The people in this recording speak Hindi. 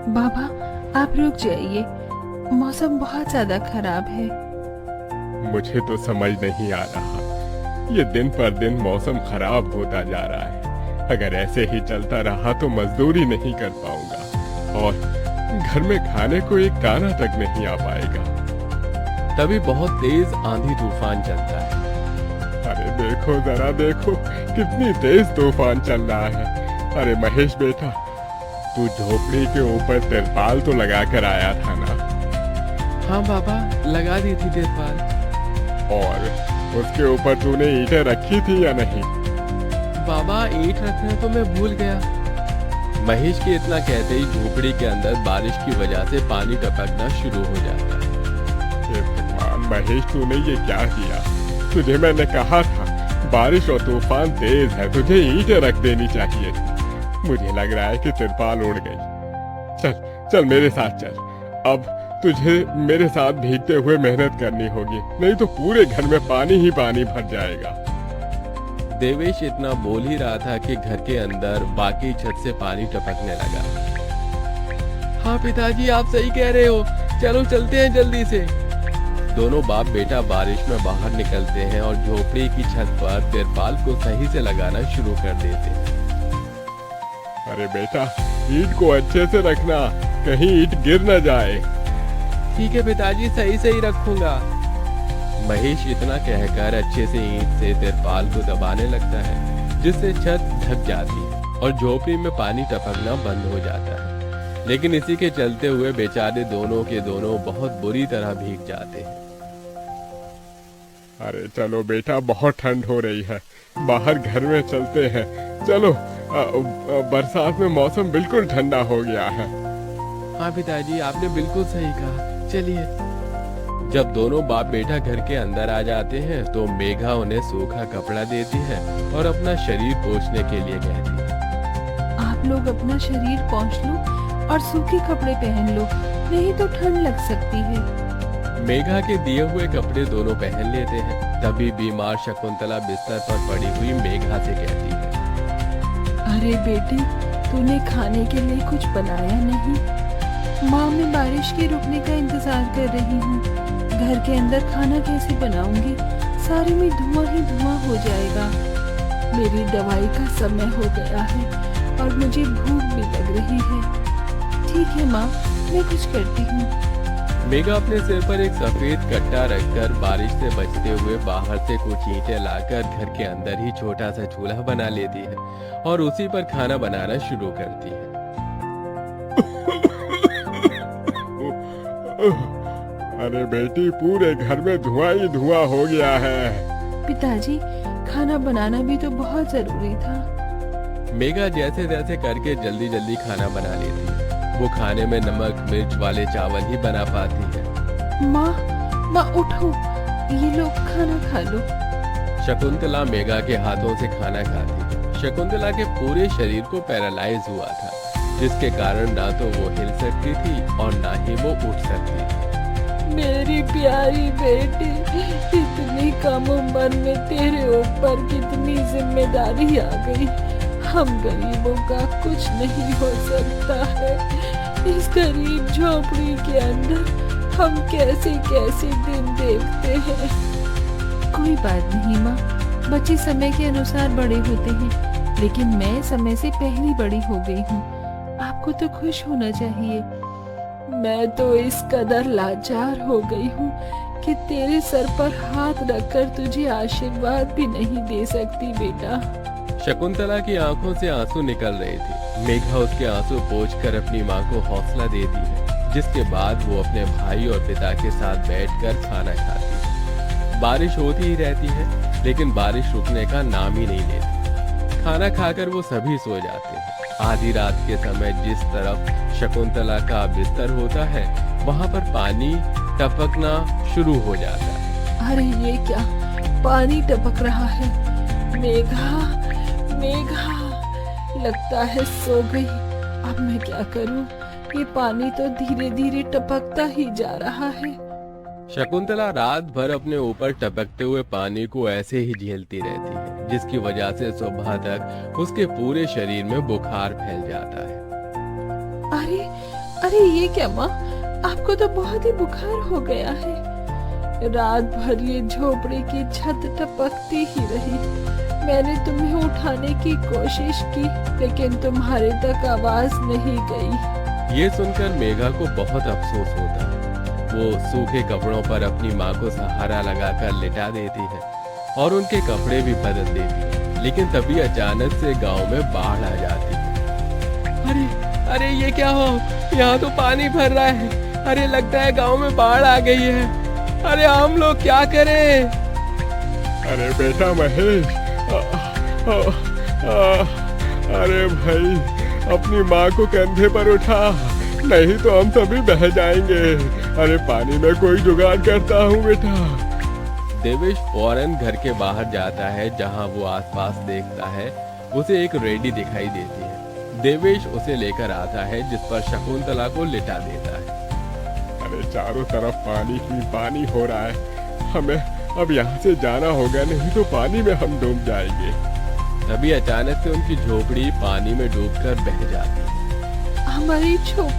बाबा, आप रुक जाइए, मौसम बहुत ज्यादा खराब है। मुझे तो समझ नहीं आ रहा, ये दिन पर दिन मौसम खराब होता जा रहा है। अगर ऐसे ही चलता रहा तो मजदूरी नहीं कर पाऊंगा और घर में खाने को एक दाना तक नहीं आ पाएगा। तभी बहुत तेज आंधी तूफान चलता है। अरे देखो, जरा देखो, कितनी तेज तूफान चल रहा है। अरे महेश बेटा, तू झोपड़ी के ऊपर तिरपाल तो लगा कर आया था ना? हाँ बाबा, लगा दी थी तिरपाल। और उसके ऊपर तूने ईंटें रखी थी या नहीं? बाबा, ईंट रखना तो मैं भूल गया। महेश के इतना कहते ही झोपड़ी के अंदर बारिश की वजह से पानी टपकना शुरू हो जाता है। हे भगवान महेश, तूने ये क्या किया? तुझे मैंने कहा था बारिश और तूफान तेज है, तुझे ईंटें रख देनी चाहिए थी। मुझे लग रहा है कि तिरपाल उड़ गई। चल चल मेरे साथ चल। अब तुझे मेरे साथ भीगते हुए मेहनत करनी होगी, नहीं तो पूरे घर में पानी ही पानी भर जाएगा। देवेश इतना बोल ही रहा था कि घर के अंदर बाकी छत से पानी टपकने लगा। हाँ पिताजी, आप सही कह रहे हो, चलो चलते हैं जल्दी से। दोनों बाप बेटा बारिश में बाहर निकलते हैं और झोपड़ी की छत पर तिरपाल को सही से लगाना शुरू कर देते हैं। अरे बेटा, ईंट को अच्छे से रखना, कहीं ईंट गिर न जाए। ठीक है पिताजी, सही सही रखूंगा। महेश इतना कहकर अच्छे से ईंट से तिरपाल को दबाने लगता है, जिससे छत ढक जाती है और झोपड़ी में पानी टपकना बंद हो जाता है। लेकिन इसी के चलते हुए बेचारे दोनों के दोनों बहुत बुरी तरह भीग जाते हैं। अरे चलो बेटा, बहुत ठंड हो रही है, बाहर घर में चलते हैं। चलो, बरसात में मौसम बिल्कुल ठंडा हो गया है। हाँ पिताजी, आपने बिल्कुल सही कहा, चलिए। जब दोनों बाप बेटा घर के अंदर आ जाते हैं तो मेघा उन्हें सूखा कपड़ा देती है और अपना शरीर पोंछने के लिए कहती है। आप लोग अपना शरीर पोंछ लो और सूखे कपड़े पहन लो, नहीं तो ठंड लग सकती है। मेघा के दिए हुए कपड़े दोनों पहन लेते हैं। तभी बीमार शकुंतला बिस्तर पर पड़ी हुई मेघा से कहती है, अरे बेटी, तूने खाने के लिए कुछ बनाया नहीं? माँ, मैं बारिश के रुकने का इंतजार कर रही हूँ। घर के अंदर खाना कैसे बनाऊंगी? सारे में धुआं ही धुआं हो जाएगा। मेरी दवाई का समय हो गया है और मुझे भूख भी लग रही है। ठीक है माँ, मैं कुछ करती हूँ। मेघा अपने सिर पर एक सफेद कट्टा रखकर बारिश से बचते हुए बाहर से कुछ ईंटें लाकर घर के अंदर ही छोटा सा चूल्हा बना लेती है और उसी पर खाना बनाना शुरू करती है। अरे बेटी, पूरे घर में धुआं ही धुआं हो गया है। पिताजी, खाना बनाना भी तो बहुत जरूरी था। मेघा जैसे तैसे करके जल्दी जल्दी खाना बना लेती है। वो खाने में नमक मिर्च वाले चावल ही बना पाती है। माँ उठो, ये लो खाना खा लो। शकुंतला मेघा के हाथों से खाना खाती है। शकुंतला के पूरे शरीर को पैरालाइज हुआ था, जिसके कारण ना तो वो हिल सकती थी और ना ही वो उठ सकती थी। मेरी प्यारी बेटी, इतनी कम उम्र में तेरे ऊपर कितनी जिम्मेदारी आ गई। हम गरीबों का कुछ नहीं हो सकता है। इस गरीब झोपड़ी के अंदर हम कैसे कैसे दिन देखते हैं। कोई बात नहीं माँ, बच्चे समय के अनुसार बड़े होते हैं, लेकिन मैं समय से पहले बड़ी हो गई हूँ। आपको तो खुश होना चाहिए। मैं तो इस कदर लाचार हो गई हूँ कि तेरे सर पर हाथ रखकर तुझे आशीर्वाद भी नहीं दे सकती बेटा। शकुंतला की आंखों से आंसू निकल रहे थे। मेघा उसके आंसू पोंछकर अपनी माँ को हौसला देती है, जिसके बाद वो अपने भाई और पिता के साथ बैठकर खाना खाती है। बारिश होती ही रहती है, लेकिन बारिश रुकने का नाम ही नहीं लेती। खाना खाकर वो सभी सो जाते हैं। आधी रात के समय जिस तरफ शकुंतला का बिस्तर होता है, वहाँ पर पानी टपकना शुरू हो जाता है। अरे ये क्या, पानी टपक रहा है। मेघा, मेघा, लगता है सो गई। अब मैं क्या करूं? ये पानी तो धीरे धीरे टपकता ही जा रहा है। शकुंतला रात भर अपने ऊपर टपकते हुए पानी को ऐसे ही झेलती रहती है, जिसकी वजह से सुबह तक उसके पूरे शरीर में बुखार फैल जाता है। अरे अरे ये क्या माँ, आपको तो बहुत ही बुखार हो गया है। रात भर ये झोपड़ी की छत टपकती ही रही। मैंने तुम्हें उठाने की कोशिश की, लेकिन तुम्हारे तक आवाज नहीं गई। ये सुनकर मेघा को बहुत अफसोस होता है। वो सूखे कपड़ों पर अपनी माँ को सहारा लगाकर लिटा देती है और उनके कपड़े भी बदल देती है। लेकिन तभी अचानक से गांव में बाढ़ आ जाती है। अरे ये क्या हो, यहाँ तो पानी भर रहा है। अरे लगता है गांव में बाढ़ आ गई है। अरे हम लोग क्या करें? अरे बेटा महेश, अरे भाई, अपनी माँ को कंधे पर उठा, नहीं तो हम सभी बह जाएंगे। अरे पानी में कोई जुगाड़ करता हूँ बेटा। देवेश फौरन घर के बाहर जाता है। जहाँ वो आसपास देखता है, उसे एक रेडी दिखाई देती है। देवेश उसे लेकर आता है, जिस पर शकुंतला को लिटा देता है। अरे चारों तरफ पानी ही पानी हो रहा है, हमें अब यहाँ से जाना होगा, नहीं तो पानी में हम डूब जाएंगे। तभी अचानक से उनकी झोपड़ी पानी में डूबकर बह जाती है। हमारी झोपड़ी